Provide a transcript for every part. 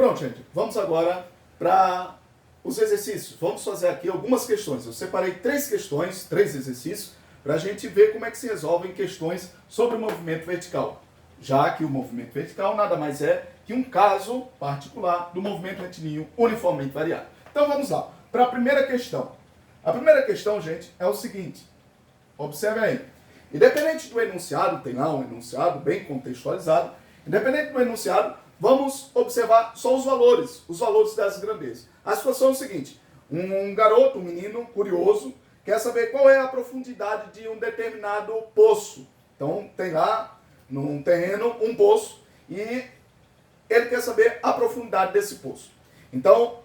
Pronto, gente. Vamos agora para os exercícios. Vamos fazer aqui algumas questões. Eu separei 3 questões, 3 exercícios, para a gente ver como é que se resolvem questões sobre o movimento vertical. Já que o movimento vertical nada mais é que um caso particular do movimento retilíneo uniformemente variado. Então vamos lá. Para a primeira questão. A primeira questão, gente, é o seguinte. Observe aí. Independente do enunciado, tem lá um enunciado bem contextualizado. Independente do enunciado, vamos observar só os valores das grandezas. A situação é o seguinte. Um garoto, um menino curioso, quer saber qual é a profundidade de um determinado poço. Então tem lá num terreno um poço e ele quer saber a profundidade desse poço. Então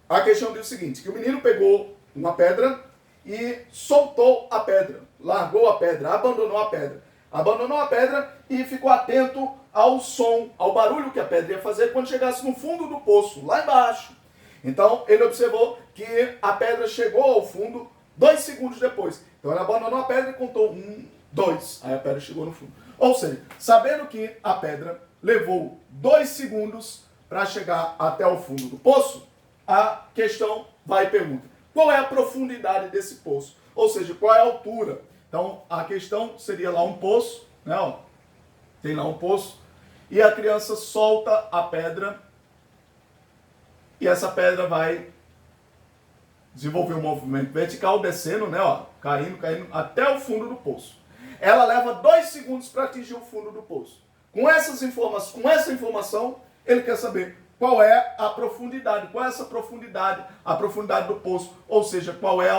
a questão diz o seguinte, que o menino pegou uma pedra e soltou a pedra, largou a pedra, abandonou a pedra e ficou atento ao som, ao barulho que a pedra ia fazer quando chegasse no fundo do poço, lá embaixo. Então ele observou que a pedra chegou ao fundo 2 segundos depois. Então ele abandonou a pedra e contou 1, 2. Aí a pedra chegou no fundo. Ou seja, sabendo que a pedra levou 2 segundos para chegar até o fundo do poço, a questão vai e pergunta: qual é a profundidade desse poço? Ou seja, qual é a altura? Então a questão seria lá um poço, né? Ó, tem lá um poço, e a criança solta a pedra, e essa pedra vai desenvolver um movimento vertical, descendo, né? Ó, caindo até o fundo do poço. Ela leva 2 segundos para atingir o fundo do poço. Com essa informação, ele quer saber qual é a profundidade, qual é essa profundidade, a profundidade do poço, ou seja, qual é a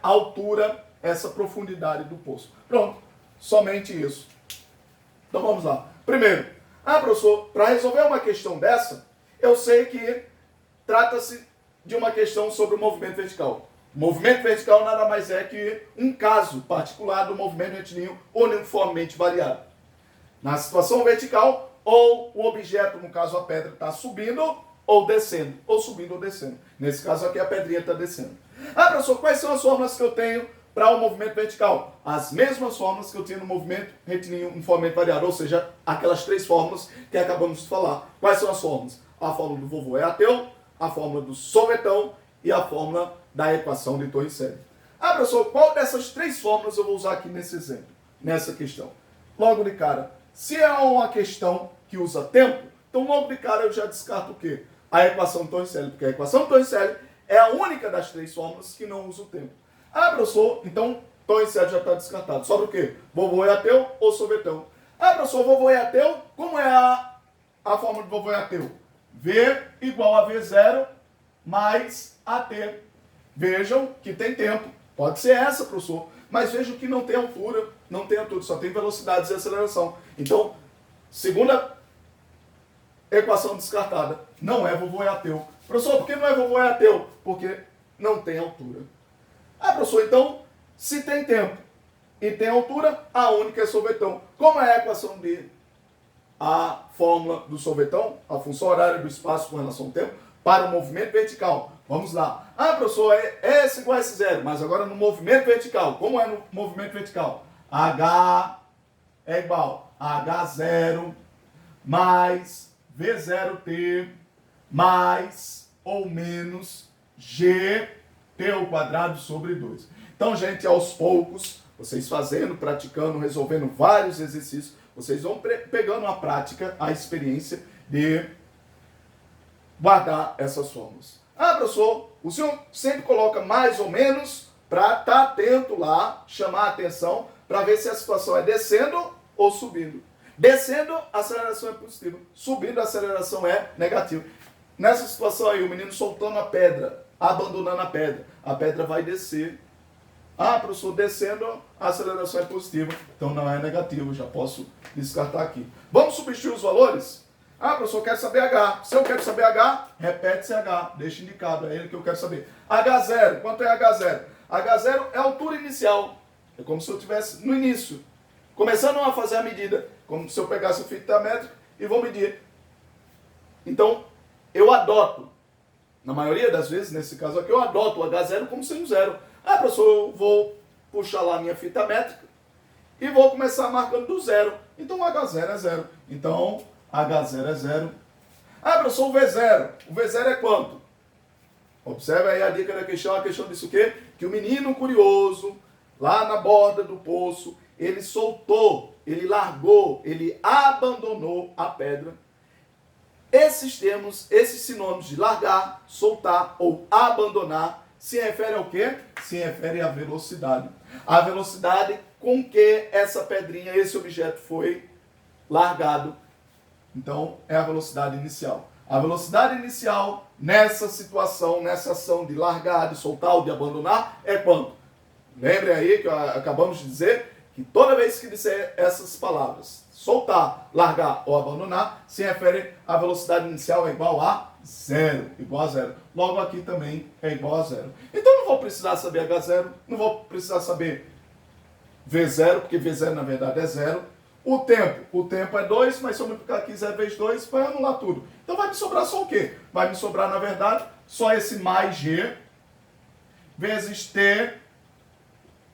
altura, essa profundidade do poço. Pronto, somente isso. Então vamos lá. Primeiro, professor, para resolver uma questão dessa, eu sei que trata-se de uma questão sobre o movimento vertical. O movimento vertical nada mais é que um caso particular do movimento retilíneo uniformemente variado. Na situação vertical, ou o objeto, no caso a pedra, está subindo ou descendo, ou subindo ou descendo. Nesse caso aqui a pedrinha está descendo. Professor, quais são as fórmulas que eu tenho para o movimento vertical? As mesmas fórmulas que eu tinha no movimento retilíneo uniformemente variado, ou seja, aquelas 3 fórmulas que acabamos de falar. Quais são as fórmulas? A fórmula do vovô é ateu, a fórmula do sorvetão e a fórmula da equação de Torricelli. Professor, qual dessas 3 fórmulas eu vou usar aqui nesse exemplo, nessa questão? Logo de cara, se é uma questão que usa tempo, então logo de cara eu já descarto o quê? A equação de Torricelli, porque a equação de Torricelli é a única das 3 fórmulas que não usa o tempo. Professor, então Torricelli já está descartado. Sobre o quê? Vovô é ateu ou sorvetão? Professor, vovô é ateu, como é a fórmula de vovô é ateu? V igual a V0 mais AT. Vejam que tem tempo. Pode ser essa, professor. Mas vejam que não tem altura, só tem velocidades e aceleração. Então, segunda equação descartada. Não é vovô é ateu. Professor, por que não é vovô é ateu? Porque não tem altura. Professor, então, se tem tempo e tem altura, a única é sorvetão. Como é a equação a fórmula do sorvetão, a função horária do espaço com relação ao tempo, para o movimento vertical? Vamos lá. Professor, é S igual a S0, mas agora no movimento vertical. Como é no movimento vertical? H é igual a H0 mais V0T mais ou menos GT ao quadrado sobre 2. Então, gente, aos poucos, vocês fazendo, praticando, resolvendo vários exercícios, vocês vão pegando a prática, a experiência de guardar essas fórmulas. Professor, o senhor sempre coloca mais ou menos para estar atento lá, chamar a atenção, para ver se a situação é descendo ou subindo. Descendo, a aceleração é positiva. Subindo, a aceleração é negativa. Nessa situação aí, o menino soltando a pedra, abandonando a pedra vai descer. Professor, descendo, a aceleração é positiva, então não é negativo, já posso descartar aqui. Vamos substituir os valores? Professor, eu quero saber H. Se eu quero saber H, repete-se H, deixa indicado, é ele que eu quero saber. H0, quanto é H0? H0 é a altura inicial, é como se eu estivesse no início, começando a fazer a medida, como se eu pegasse a fita métrica e vou medir. Então, eu adoto, na maioria das vezes, nesse caso aqui, eu adoto o H0 como sendo 0. Professor, eu vou puxar lá a minha fita métrica e vou começar marcando do 0. Então, H0 é 0. Então, H0 é 0. Ah, professor, o V0. O V0 é quanto? Observe aí a dica da questão. A questão diz o quê? Que o menino curioso, lá na borda do poço, ele soltou, ele largou, ele abandonou a pedra. Esses termos, esses sinônimos de largar, soltar ou abandonar, se refere ao quê? Se refere à velocidade. A velocidade com que essa pedrinha, esse objeto foi largado. Então, é a velocidade inicial. A velocidade inicial, nessa situação, nessa ação de largar, de soltar ou de abandonar, é quanto? Lembrem aí que acabamos de dizer que toda vez que disser essas palavras, soltar, largar ou abandonar, se refere à velocidade inicial é igual a zero. Igual a zero. Logo aqui também é igual a zero. Então não vou precisar saber H0, não vou precisar saber V0, porque V0 na verdade é zero. O tempo é 2, mas se eu multiplicar aqui 0 vezes 2, vai anular tudo. Então vai me sobrar só o quê? Vai me sobrar, na verdade, só esse mais G vezes T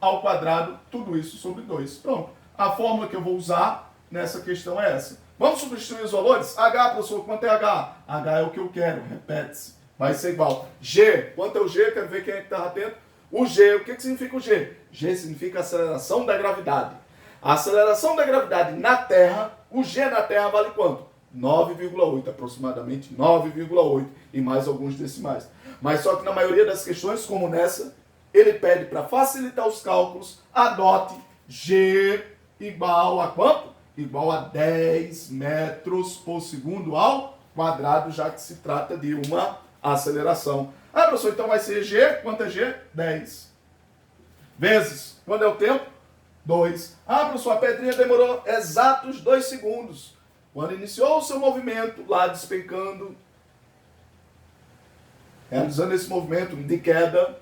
ao quadrado, tudo isso sobre 2. Pronto. A fórmula que eu vou usar nessa questão é essa. Vamos substituir os valores? H, professor, quanto é H? H é o que eu quero, repete-se. Vai ser igual. G, quanto é o G? Quero ver quem é que está atento. O G, o que significa o G? G significa aceleração da gravidade. A aceleração da gravidade na Terra, o G na Terra vale quanto? 9,8, aproximadamente 9,8 e mais alguns decimais. Mas só que na maioria das questões, como nessa, ele pede para facilitar os cálculos, adote G igual a quanto? Igual a 10 metros por segundo ao quadrado, já que se trata de uma aceleração. Ah, professor, então vai ser G, quanto é G? 10. Vezes, quando é o tempo? 2. Ah, professor, a pedrinha demorou exatos 2 segundos. Quando iniciou o seu movimento, lá despencando, realizando esse movimento de queda,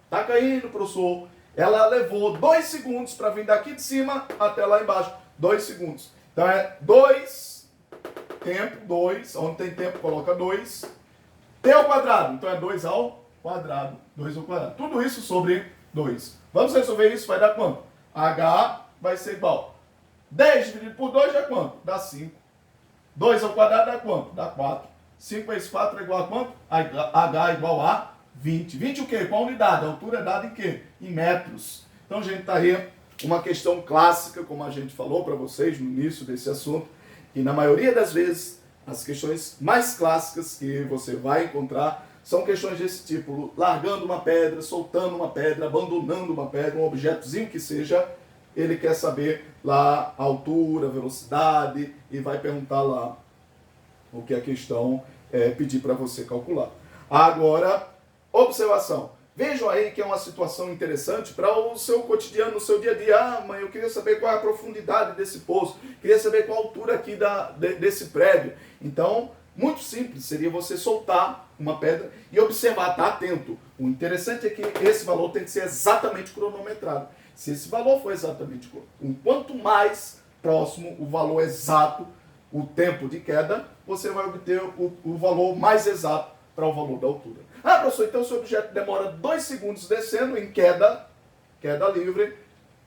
está caindo, professor. Ela levou 2 segundos para vir daqui de cima até lá embaixo. 2 segundos. Então é 2, tempo, 2, onde tem tempo coloca 2, t ao quadrado, então é 2 ao quadrado, 2 ao quadrado. Tudo isso sobre 2. Vamos resolver isso, vai dar quanto? H vai ser igual. 10 dividido por 2 dá quanto? Dá 5. 2 ao quadrado dá quanto? Dá 4. 5 vezes 4 é igual a quanto? H é igual a 20. 20 o quê? Qual unidade? A altura é dada em quê? Em metros. Então, gente, está aí uma questão clássica, como a gente falou para vocês no início desse assunto, que na maioria das vezes, as questões mais clássicas que você vai encontrar são questões desse tipo, largando uma pedra, soltando uma pedra, abandonando uma pedra, um objetozinho que seja, ele quer saber lá a altura, a velocidade e vai perguntar lá o que a questão pedir para você calcular. Agora, observação. Vejam aí que é uma situação interessante para o seu cotidiano, no seu dia a dia. Ah, mãe, eu queria saber qual é a profundidade desse poço, queria saber qual a altura aqui desse prédio. Então, muito simples, seria você soltar uma pedra e observar, tá atento. O interessante é que esse valor tem que ser exatamente cronometrado. Se esse valor for exatamente, quanto mais próximo o valor exato, o tempo de queda, você vai obter o valor mais exato para o valor da altura. Ah, professor, então se o objeto demora 2 segundos descendo em queda livre,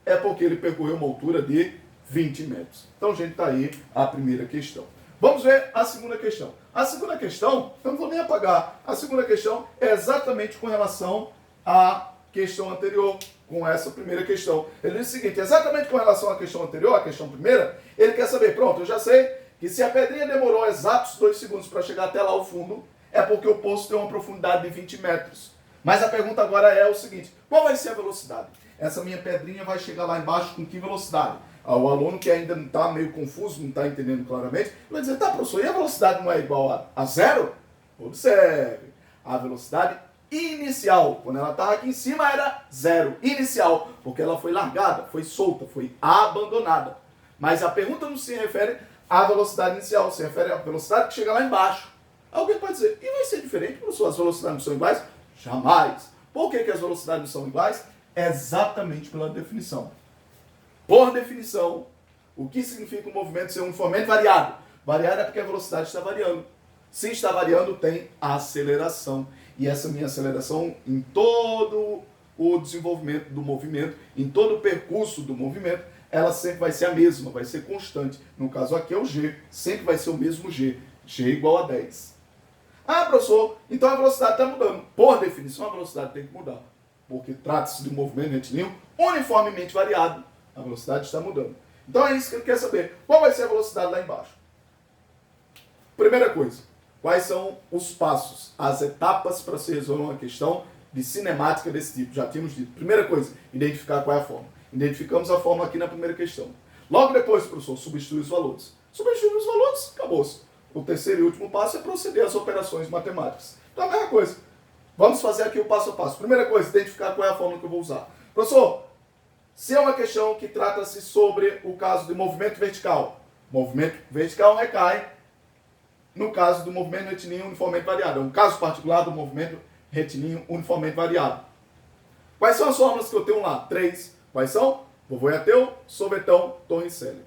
é porque ele percorreu uma altura de 20 metros. Então, gente, está aí a primeira questão. Vamos ver a segunda questão. A segunda questão, eu não vou nem apagar, a segunda questão é exatamente com relação à questão anterior, com essa primeira questão. Ele diz o seguinte, exatamente com relação à questão anterior, a questão primeira, ele quer saber, pronto, eu já sei que se a pedrinha demorou exatos 2 segundos para chegar até lá ao fundo, é porque o poço tem uma profundidade de 20 metros. Mas a pergunta agora é o seguinte, qual vai ser a velocidade? Essa minha pedrinha vai chegar lá embaixo com que velocidade? O aluno que ainda não está meio confuso, não está entendendo claramente, vai dizer, tá, professor, e a velocidade não é igual a zero? Observe, a velocidade inicial, quando ela estava aqui em cima era zero, inicial, porque ela foi largada, foi solta, foi abandonada. Mas a pergunta não se refere à velocidade inicial, se refere à velocidade que chega lá embaixo. Alguém pode dizer, e vai ser diferente, professor, as velocidades não são iguais? Jamais. Por que as velocidades não são iguais? Exatamente pela definição. Por definição, o que significa um movimento ser uniformemente variado? Variado é porque a velocidade está variando. Se está variando, tem aceleração. E essa minha aceleração em todo o desenvolvimento do movimento, em todo o percurso do movimento, ela sempre vai ser a mesma, vai ser constante. No caso aqui é o G, sempre vai ser o mesmo G. G igual a 10. Ah, professor, então a velocidade está mudando. Por definição, a velocidade tem que mudar. Porque trata-se de um movimento retilíneo uniformemente variado. A velocidade está mudando. Então é isso que ele quer saber. Qual vai ser a velocidade lá embaixo? Primeira coisa, quais são os passos, as etapas para se resolver uma questão de cinemática desse tipo? Já tínhamos dito. Primeira coisa, identificar qual é a forma. Identificamos a forma aqui na primeira questão. Logo depois, professor, substitui os valores. Substitui os valores, acabou-se. O terceiro e último passo é proceder às operações matemáticas. Então a mesma coisa. Vamos fazer aqui o passo a passo. Primeira coisa, identificar qual é a fórmula que eu vou usar. Professor, se é uma questão que trata-se sobre o caso de movimento vertical recai no caso do movimento retilíneo uniformemente variado. É um caso particular do movimento retilíneo uniformemente variado. Quais são as fórmulas que eu tenho lá? 3. Quais são? Lavoisier, Sauverton, Torricelli.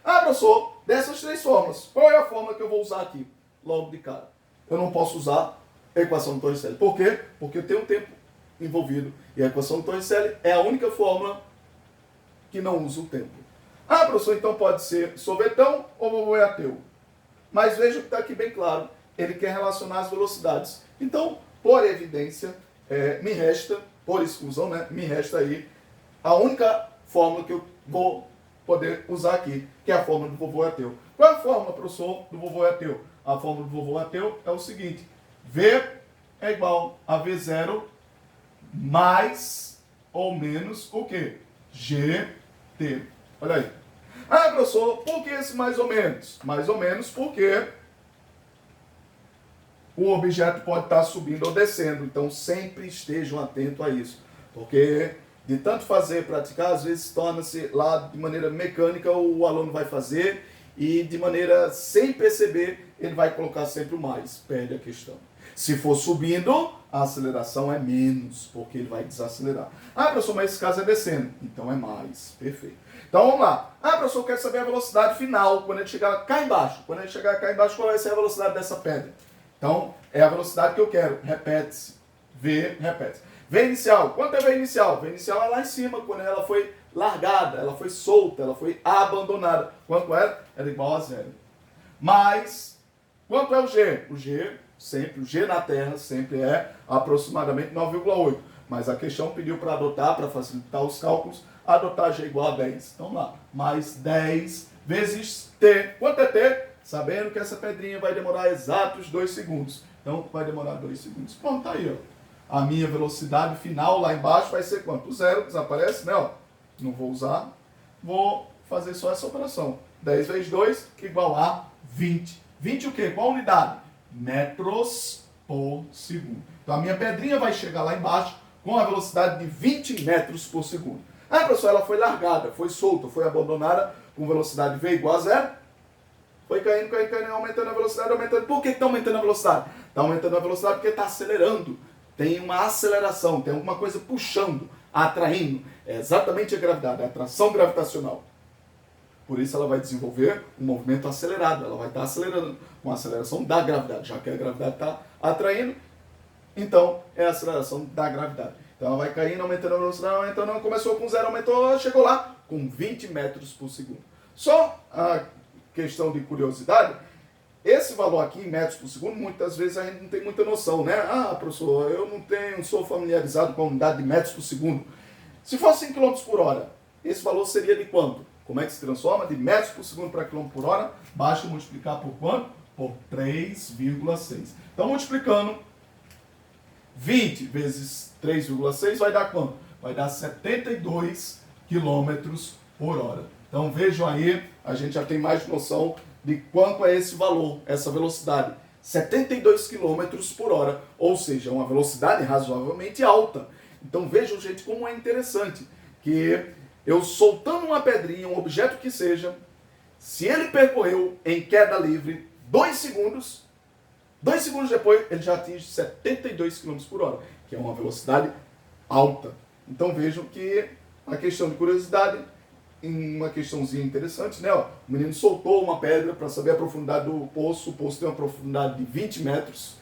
Ah, professor, dessas 3 fórmulas, qual é a fórmula que eu vou usar aqui? Logo de cara. Eu não posso usar a equação do Torricelli. Por quê? Porque eu tenho um tempo envolvido. E a equação do Torricelli é a única fórmula que não usa o tempo. Ah, professor, então pode ser Sauverton ou Lavoisier. Mas veja que está aqui bem claro. Ele quer relacionar as velocidades. Então, por evidência, me resta, por exclusão, né, me resta aí a única fórmula que eu vou poder usar aqui, que é a fórmula do Lavoisier. Qual é a fórmula, professor, do Lavoisier? A fórmula do Lavoisier é o seguinte: V é igual a V0 mais ou menos o quê? GT. Olha aí. Ah, professor, por que esse mais ou menos? Mais ou menos porque o objeto pode estar subindo ou descendo. Então, sempre estejam atentos a isso. Porque de tanto fazer, praticar, às vezes torna-se lá de maneira mecânica, o aluno vai fazer e de maneira sem perceber, ele vai colocar sempre o mais. Perde a questão. Se for subindo, a aceleração é menos, porque ele vai desacelerar. Ah, professor, mas esse caso é descendo. Então é mais. Perfeito. Então vamos lá. Ah, professor, eu quero saber a velocidade final, quando ele chegar cá embaixo. Quando ele chegar cá embaixo, qual vai ser a velocidade dessa pedra? Então, é a velocidade que eu quero. Repete-se. V, repete-se. V inicial. Quanto é V inicial? V inicial é lá em cima, quando ela foi largada, ela foi solta, ela foi abandonada. Quanto era? Era igual a 0. Mas, quanto é o G? O G, sempre, o G na Terra sempre é aproximadamente 9,8. Mas a questão pediu para adotar, para facilitar os cálculos, adotar G igual a 10. Então lá, mais 10 vezes T. Quanto é T? Sabendo que essa pedrinha vai demorar exatos 2 segundos. Então vai demorar 2 segundos. Pronto, tá aí, ó. A minha velocidade final lá embaixo vai ser quanto? O 0 desaparece, né? Ó. Não vou usar. Vou fazer só essa operação. 10 vezes 2 igual a 20. 20 o quê? Qual unidade? Metros por segundo. Então a minha pedrinha vai chegar lá embaixo com a velocidade de 20 metros por segundo. Ah, professor, ela foi largada, foi solta, foi abandonada com velocidade V igual a 0. Foi caindo, caindo, caindo, aumentando a velocidade, aumentando. Por que está aumentando a velocidade? Está aumentando a velocidade porque está acelerando. Tem uma aceleração, tem alguma coisa puxando, atraindo. É exatamente a gravidade, a atração gravitacional. Por isso ela vai desenvolver um movimento acelerado. Ela vai estar acelerando com a aceleração da gravidade. Já que a gravidade está atraindo, então é a aceleração da gravidade. Então ela vai caindo, aumentando a velocidade, aumentando, começou com 0, aumentou, chegou lá com 20 metros por segundo. Só a questão de curiosidade, esse valor aqui em metros por segundo, muitas vezes a gente não tem muita noção, né? Ah, professor, eu não sou familiarizado com a unidade de metros por segundo. Se fosse 100 km por hora, esse valor seria de quanto? Como é que se transforma? De metros por segundo para km por hora, basta multiplicar por quanto? Por 3,6. Então, multiplicando 20 vezes 3,6 vai dar quanto? Vai dar 72 km por hora. Então, vejam aí, a gente já tem mais noção de quanto é esse valor, essa velocidade. 72 km por hora, ou seja, uma velocidade razoavelmente alta. Então, vejam, gente, como é interessante que eu soltando uma pedrinha, um objeto que seja, se ele percorreu em queda livre 2 segundos, 2 segundos depois ele já atinge 72 km por hora, que é uma velocidade alta. Então vejam que a questão de curiosidade, uma questãozinha interessante, né? Ó, o menino soltou uma pedra para saber a profundidade do poço, o poço tem uma profundidade de 20 metros,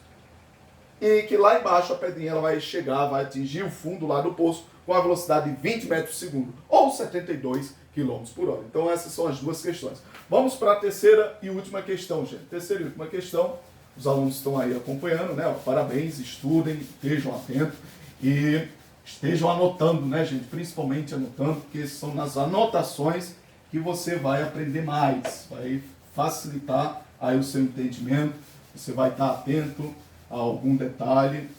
e que lá embaixo a pedrinha ela vai chegar, vai atingir o fundo lá do poço com a velocidade de 20 metros por segundo, ou 72 km por hora. Então essas são as duas questões. Vamos para a terceira e última questão, gente. Terceira e última questão. Os alunos estão aí acompanhando, né? Parabéns, estudem, estejam atentos e estejam anotando, né, gente? Principalmente anotando, porque são nas anotações que você vai aprender mais, vai facilitar aí o seu entendimento, você vai estar atento a algum detalhe,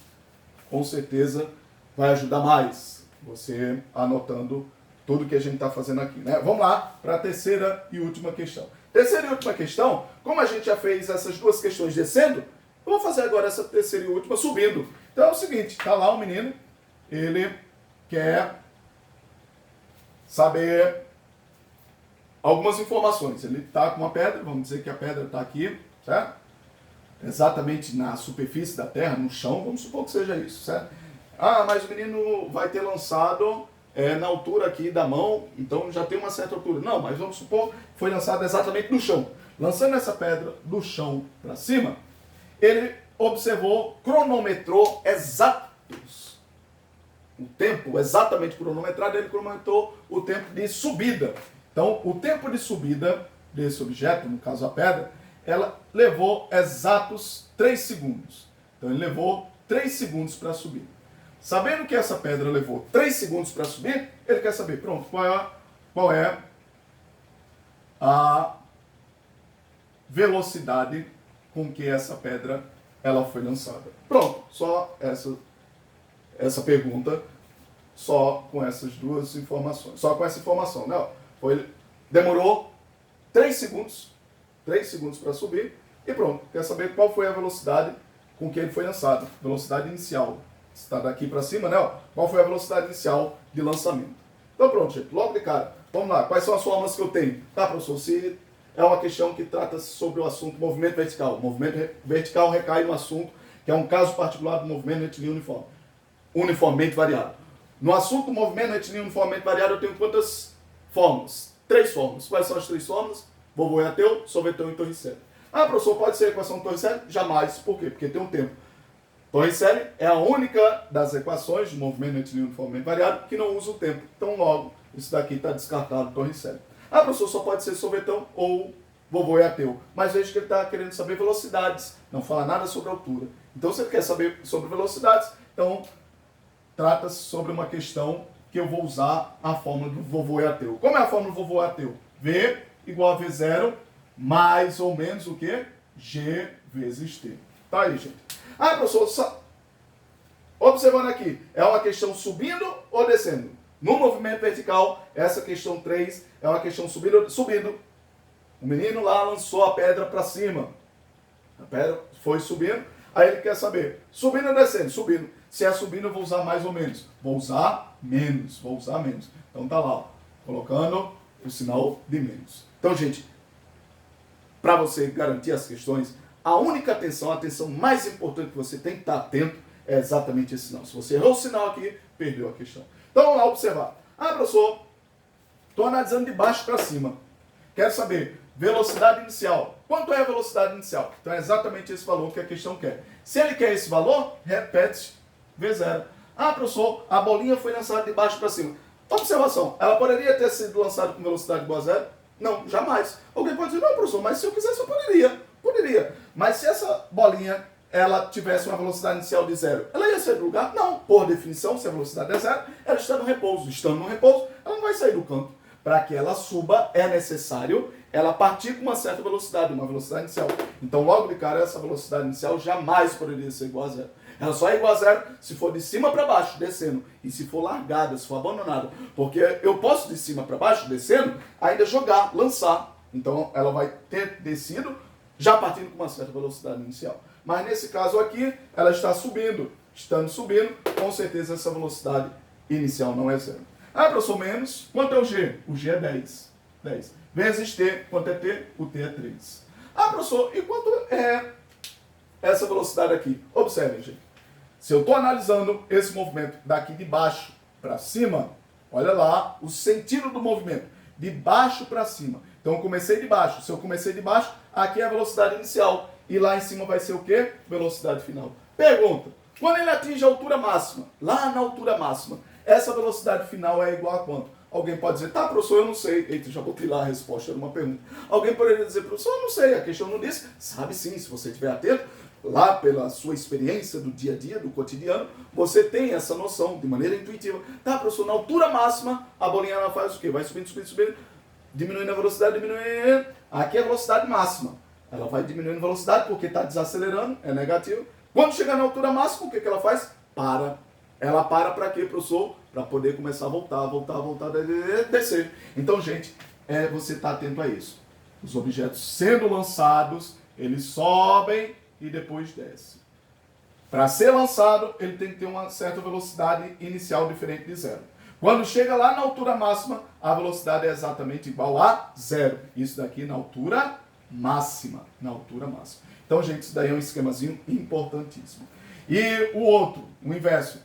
com certeza vai ajudar mais você anotando tudo que a gente está fazendo aqui, né? Vamos lá para a terceira e última questão. Terceira e última questão, como a gente já fez essas duas questões descendo, eu vou fazer agora essa terceira e última subindo. Então é o seguinte, está lá o menino, ele quer saber algumas informações. Ele está com uma pedra, vamos dizer que a pedra está aqui, certo? Exatamente na superfície da terra, no chão, vamos supor que seja isso, certo? Ah, mas o menino vai ter lançado na altura aqui da mão, então já tem uma certa altura. Não, mas vamos supor que foi lançado exatamente no chão. Lançando essa pedra do chão para cima, ele observou, cronometrou exatos. O tempo exatamente cronometrado, ele cronometrou o tempo de subida. Então, o tempo de subida desse objeto, no caso a pedra, ela levou exatos 3 segundos. Então, ele levou 3 segundos para subir. Sabendo que essa pedra levou 3 segundos para subir, ele quer saber, pronto, qual é a velocidade com que essa pedra ela foi lançada. Pronto, só essa pergunta, só com essas duas informações. Só com essa informação, né? Demorou 3 segundos para subir e pronto. Quer saber qual foi a velocidade com que ele foi lançado? Velocidade inicial. Está daqui para cima, né? Qual foi a velocidade inicial de lançamento? Então pronto, gente. Logo de cara. Vamos lá. Quais são as fórmulas que eu tenho? Tá, professor? Se é uma questão que trata sobre o assunto movimento vertical. O movimento vertical recai no assunto que é um caso particular do movimento retilíneo uniforme. Uniformemente variado. No assunto do movimento retilíneo uniformemente variado eu tenho quantas fórmulas? 3 fórmulas. Quais são as 3 fórmulas? Vovô é ateu, Sauveton e Torricelli. Ah, professor, pode ser a equação de Torricelli? Jamais. Por quê? Porque tem um tempo. Torricelli é a única das equações de movimento retilíneo uniformemente variado que não usa o tempo. Então, logo, isso daqui está descartado, Torricelli. Ah, professor, só pode ser Sauveton ou vovô é ateu. Mas veja que ele está querendo saber velocidades. Não fala nada sobre altura. Então, se ele quer saber sobre velocidades, então, trata-se sobre uma questão que eu vou usar a fórmula do vovô é ateu. Como é a fórmula do vovô é ateu? V igual a V0 mais ou menos o quê? G vezes T. Tá aí, gente. Ah, professor, observando aqui, é uma questão subindo ou descendo? No movimento vertical, essa questão 3 é uma questão subindo ou subindo. O menino lá lançou a pedra para cima. A pedra foi subindo, aí ele quer saber, subindo ou descendo? Subindo. Se é subindo, eu vou usar mais ou menos. Vou usar menos. Então tá lá, ó, colocando o sinal de menos. Então, gente, para você garantir as questões, a única atenção, a atenção mais importante que você tem que estar atento é exatamente esse sinal. Se você errou o sinal aqui, perdeu a questão. Então vamos lá observar. Ah, professor, estou analisando de baixo para cima. Quero saber velocidade inicial. Quanto é a velocidade inicial? Então é exatamente esse valor que a questão quer. Se ele quer esse valor, repete V0. Ah, professor, a bolinha foi lançada de baixo para cima. Observação, ela poderia ter sido lançada com velocidade igual a 0? Não, jamais. Alguém pode dizer, não, professor, mas se eu quisesse eu poderia. Poderia. Mas se essa bolinha ela tivesse uma velocidade inicial de 0, ela ia sair do lugar? Não. Por definição, se a velocidade é 0, ela está no repouso. Estando no repouso, ela não vai sair do canto. Para que ela suba, é necessário ela partir com uma certa velocidade, uma velocidade inicial. Então, logo de cara, essa velocidade inicial jamais poderia ser igual a 0. Ela só é igual a 0 se for de cima para baixo, descendo. E se for largada, se for abandonada. Porque eu posso de cima para baixo, descendo, ainda jogar, lançar. Então, ela vai ter descido, já partindo com uma certa velocidade inicial. Mas nesse caso aqui, ela está subindo. Estando subindo, com certeza essa velocidade inicial não é 0. Ah, professor, menos. Quanto é o G? O G é 10. 10. Vezes T. Quanto é T? O T é 3. Ah, professor, e quanto é essa velocidade aqui? Observem, gente. Se eu estou analisando esse movimento daqui de baixo para cima, olha lá o sentido do movimento. De baixo para cima. Então, eu comecei de baixo. Se eu comecei de baixo, aqui é a velocidade inicial. E lá em cima vai ser o quê? Velocidade final. Pergunta. Quando ele atinge a altura máxima, lá na altura máxima, essa velocidade final é igual a quanto? Alguém pode dizer, tá, professor, eu não sei. Eita, já botei lá a resposta numa pergunta. Alguém poderia dizer, professor, eu não sei, a questão não diz. Sabe sim, se você estiver atento, lá pela sua experiência do dia a dia, do cotidiano, você tem essa noção de maneira intuitiva. Tá, professor, na altura máxima, a bolinha ela faz o quê? Vai subindo, subindo, subindo, diminuindo a velocidade, diminuindo. Aqui é a velocidade máxima. Ela vai diminuindo a velocidade porque está desacelerando, é negativo. Quando chegar na altura máxima, o que ela faz? Para. Ela para quê, professor? Para poder começar a voltar, descer. Então, gente, você está atento a isso. Os objetos sendo lançados, eles sobem e depois descem. Para ser lançado, ele tem que ter uma certa velocidade inicial diferente de zero. Quando chega lá na altura máxima, a velocidade é exatamente igual a zero. Isso daqui na altura máxima. Na altura máxima. Então, gente, isso daí é um esquemazinho importantíssimo. E o outro, o inverso.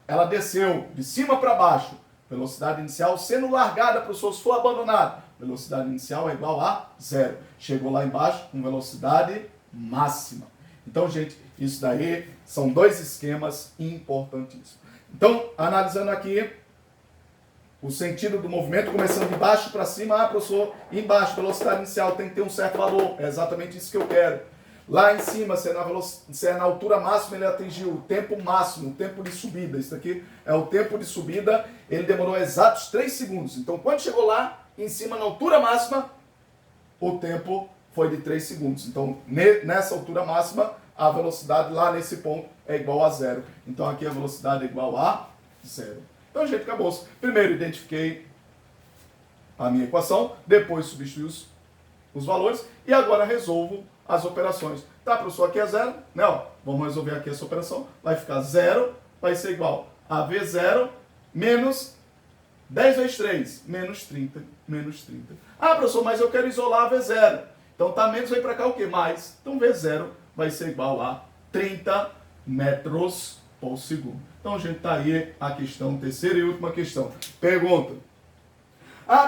Ela desceu de cima para baixo. Velocidade inicial sendo largada, professor, se for abandonado. Velocidade inicial é igual a zero. Chegou lá embaixo com velocidade máxima. Então, gente, isso daí são dois esquemas importantíssimos. Então, analisando aqui o sentido do movimento, começando de baixo para cima. Professor, embaixo, velocidade inicial tem que ter um certo valor. É exatamente isso que eu quero. Lá em cima, se é na altura máxima, ele atingiu o tempo máximo, o tempo de subida. Isso aqui é o tempo de subida, ele demorou exatos 3 segundos. Então, quando chegou lá, em cima, na altura máxima, o tempo foi de 3 segundos. Então, nessa altura máxima, a velocidade lá nesse ponto é igual a zero. Então, aqui a velocidade é igual a zero. Então, gente, acabou. Primeiro, identifiquei a minha equação, depois substituí os valores e agora resolvo as operações. Tá, professor, aqui é zero. Não, vamos resolver aqui essa operação. Vai ficar zero, vai ser igual a V0 menos 10 vezes 3, menos 30, menos 30. Professor, mas eu quero isolar a V0. Então tá menos, vem para cá o quê? Mais. Então V0 vai ser igual a 30 metros por segundo. Então, gente, tá aí a questão, terceira e última questão. Pergunta.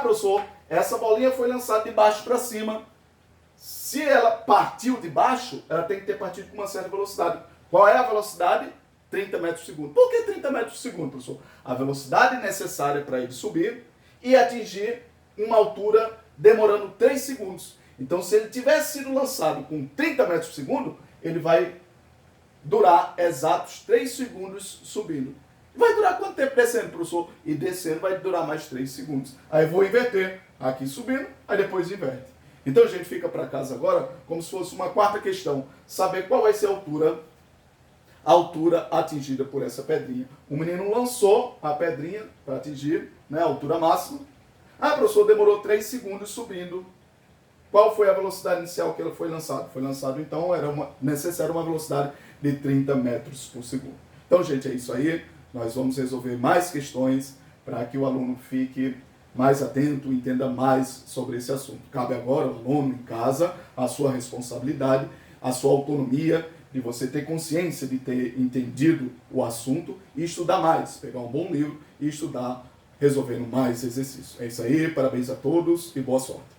Professor, essa bolinha foi lançada de baixo para cima. Se ela partiu de baixo, ela tem que ter partido com uma certa velocidade. Qual é a velocidade? 30 metros por segundo. Por que 30 metros por segundo, professor? A velocidade necessária para ele subir e atingir uma altura demorando 3 segundos. Então, se ele tivesse sido lançado com 30 metros por segundo, ele vai durar exatos 3 segundos subindo. Vai durar quanto tempo descendo, professor? E descendo vai durar mais 3 segundos. Aí eu vou inverter. Aqui subindo, aí depois inverte. Então, a gente fica para casa agora como se fosse uma quarta questão. Saber qual vai ser a altura atingida por essa pedrinha. O menino lançou a pedrinha para atingir, né, a altura máxima. Professor, demorou 3 segundos subindo. Qual foi a velocidade inicial que ela foi lançada? Foi lançado, então, era necessária uma velocidade de 30 metros por segundo. Então, gente, é isso aí. Nós vamos resolver mais questões para que o aluno fique mais atento, entenda mais sobre esse assunto. Cabe agora ao aluno em casa a sua responsabilidade, a sua autonomia, de você ter consciência de ter entendido o assunto e estudar mais, pegar um bom livro e estudar, resolvendo mais exercícios. É isso aí, parabéns a todos e boa sorte.